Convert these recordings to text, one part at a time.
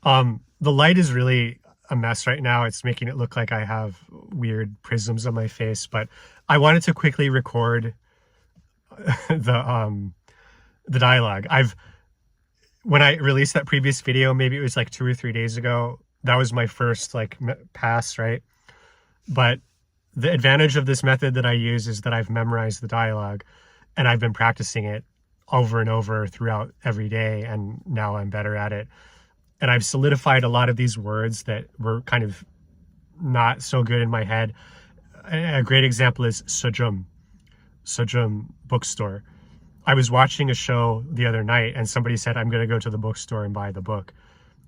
The light is really a mess right now. It's making it look like I have weird prisms on my face, but I wanted to quickly record the the dialogue. When I released that previous video, maybe it was like 2 or 3 days ago. That was my first like pass, right? But the advantage of this method that I use is that I've memorized the dialogue and I've been practicing it over and over throughout every day, and now I'm better at it. And I've solidified a lot of these words that were kind of not so good in my head. A great example is sojum bookstore. I was watching a show the other night and somebody said, I'm going to go to the bookstore and buy the book.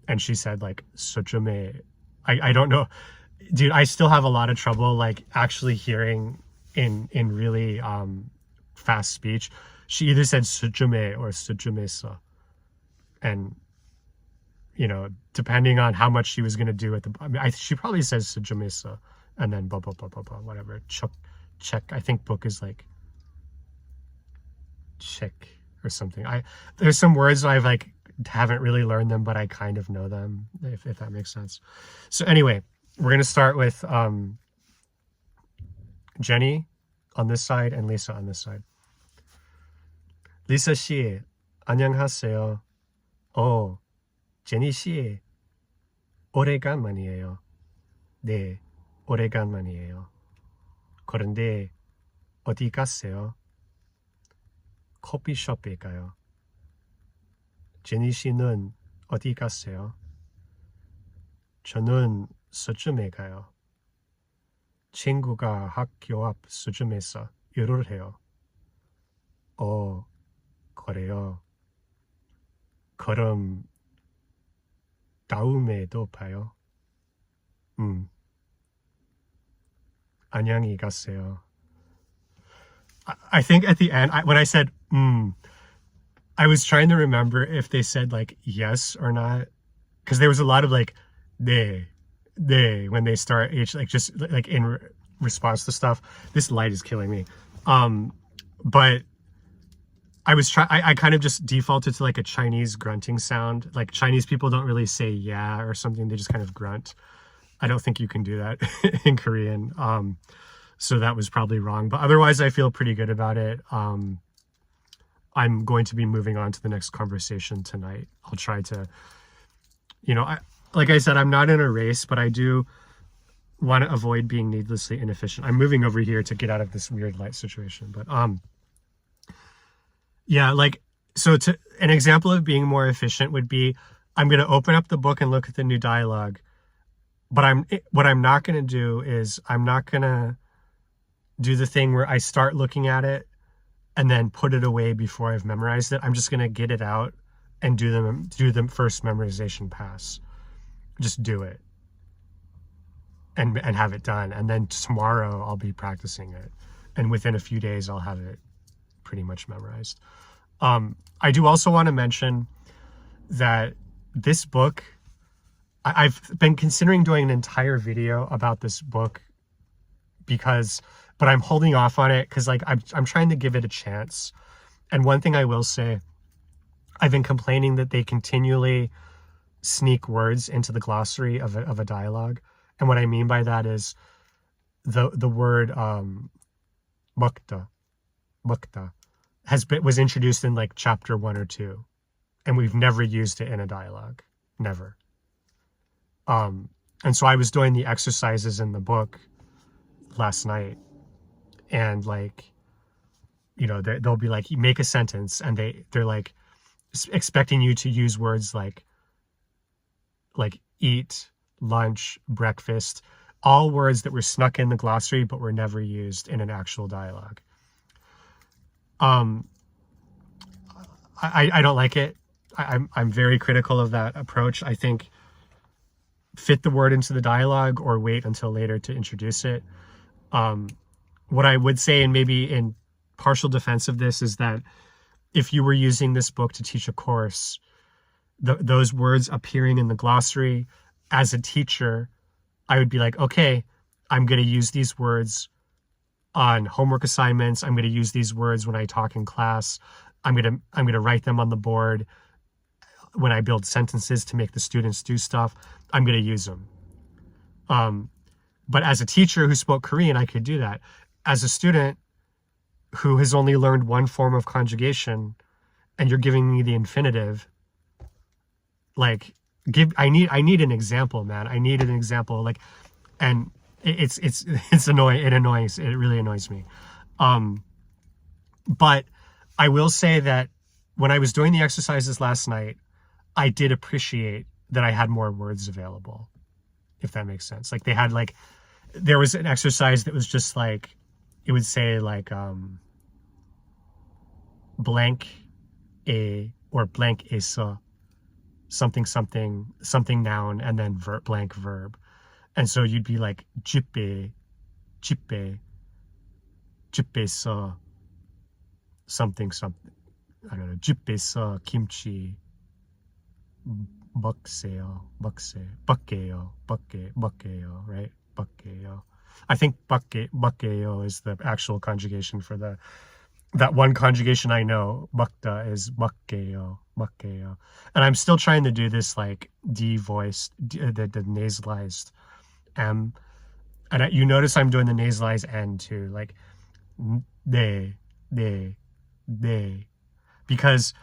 And she said like, sojume. I don't know. Dude, I still have a lot of trouble like actually hearing in really fast speech. She either said sojume or sojumesa. And, you know, depending on how much she was going to do at the, I mean, she probably says sojumesa and then blah, blah, blah, blah, blah, whatever. Check. I think book is like check or something. There's some words I've like haven't really learned them, but I kind of know them, if that makes sense. So anyway, we're going to start with Jenny on this side and Lisa on this side. Lisa 씨, 안녕하세요. 제니 씨, 오래간만이에요. 네, 오래간만이에요. 그런데 어디 갔어요? 커피숍에 가요. 제니 씨는 어디 갔어요? 저는 서점에 가요. 친구가 학교 앞 서점에서 일을 해요. 그래요. 그럼 다음에도 봐요. 안녕히 가세요. I think at the end, when I said I was trying to remember if they said like yes or not, because there was a lot of like they when they start like just like in response to stuff. This light is killing me. But I kind of just defaulted to like a Chinese grunting sound. Like Chinese people don't really say yeah or something, they just kind of grunt. I don't think you can do that in Korean. So that was probably wrong, but otherwise I feel pretty good about it. I'm going to be moving on to the next conversation tonight. I'll try to, you know, like I said, I'm not in a race, but I do want to avoid being needlessly inefficient. I'm moving over here to get out of this weird light situation, but yeah, like, so an example of being more efficient would be, I'm going to open up the book and look at the new dialogue, but what I'm not going to do is I'm not going to do the thing where I start looking at it and then put it away before I've memorized it. I'm just going to get it out and do the first memorization pass. Just do it and have it done. And then tomorrow I'll be practicing it. And within a few days, I'll have it pretty much memorized. I do also want to mention that this book, I've been considering doing an entire video about this book but I'm holding off on it because like I'm trying to give it a chance. And one thing I will say, I've been complaining that they continually sneak words into the glossary of a dialogue. And what I mean by that is the word 먹다 was introduced in like chapter 1 or 2, and we've never used it in a dialogue. Never. And so I was doing the exercises in the book last night, and like, you know, they'll be like, make a sentence, and they're like expecting you to use words like eat, lunch, breakfast, all words that were snuck in the glossary but were never used in an actual dialogue. I don't like it. I'm very critical of that approach. I think fit the word into the dialogue or wait until later to introduce it. What I would say, and maybe in partial defense of this, is that if you were using this book to teach a course, those words appearing in the glossary, as a teacher, I would be like, okay, I'm going to use these words on homework assignments. I'm going to use these words when I talk in class. I'm going to write them on the board. when I build sentences to make the students do stuff, I'm going to use them. But as a teacher who spoke Korean, I could do that. As a student who has only learned one form of conjugation, and you're giving me the infinitive, like, I need an example, man. I needed an example, like, and it's annoying. It really annoys me. But I will say that when I was doing the exercises last night, I did appreciate that I had more words available, if that makes sense. Like, they had, like, there was an exercise that was just like, it would say like blank a or blank esa, something noun, and then blank verb. And so you'd be like jipe sa, something, I don't know, jipe sa kimchi, bakseyo, right? Bakkeyo. I think bakkeyo is the actual conjugation for that one conjugation I know. Bakta is bakkeyo. And I'm still trying to do this like D voice, the nasalized M. And you notice I'm doing the nasalized N too, like they. Because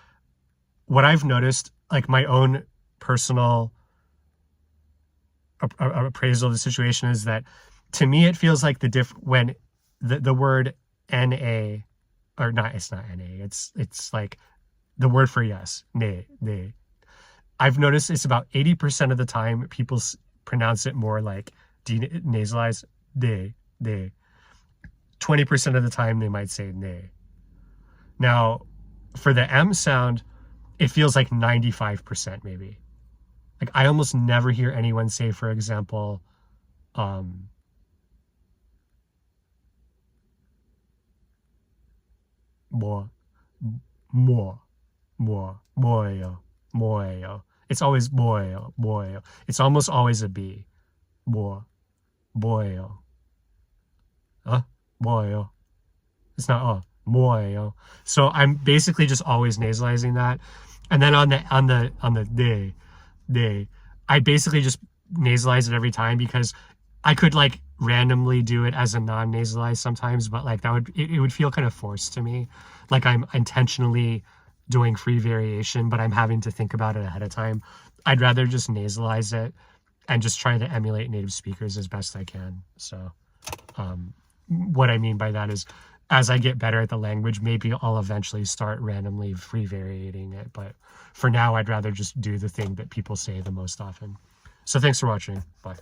what I've noticed, like my own personal appraisal of the situation, is that to me it feels like when the word na, or not, it's not na, it's like the word for yes, ne. I've noticed it's about 80% of the time people pronounce it more like nasalized de. 20% of the time they might say ne. Now for the M sound, it feels like 95% maybe. Like, I almost never hear anyone say, for example, 뭐예요. It's always 뭐예요. It's almost always a B. 뭐예요. 뭐예요. It's not 뭐예요. So I'm basically just always nasalizing that. And then on the de, I basically just nasalize it every time, because I could like randomly do it as a non-nasalized sometimes, but like it would feel kind of forced to me. Like I'm intentionally doing free variation, but I'm having to think about it ahead of time. I'd rather just nasalize it and just try to emulate native speakers as best I can. So what I mean by that is, as I get better at the language, maybe I'll eventually start randomly free variating it. But for now, I'd rather just do the thing that people say the most often. So thanks for watching. Bye.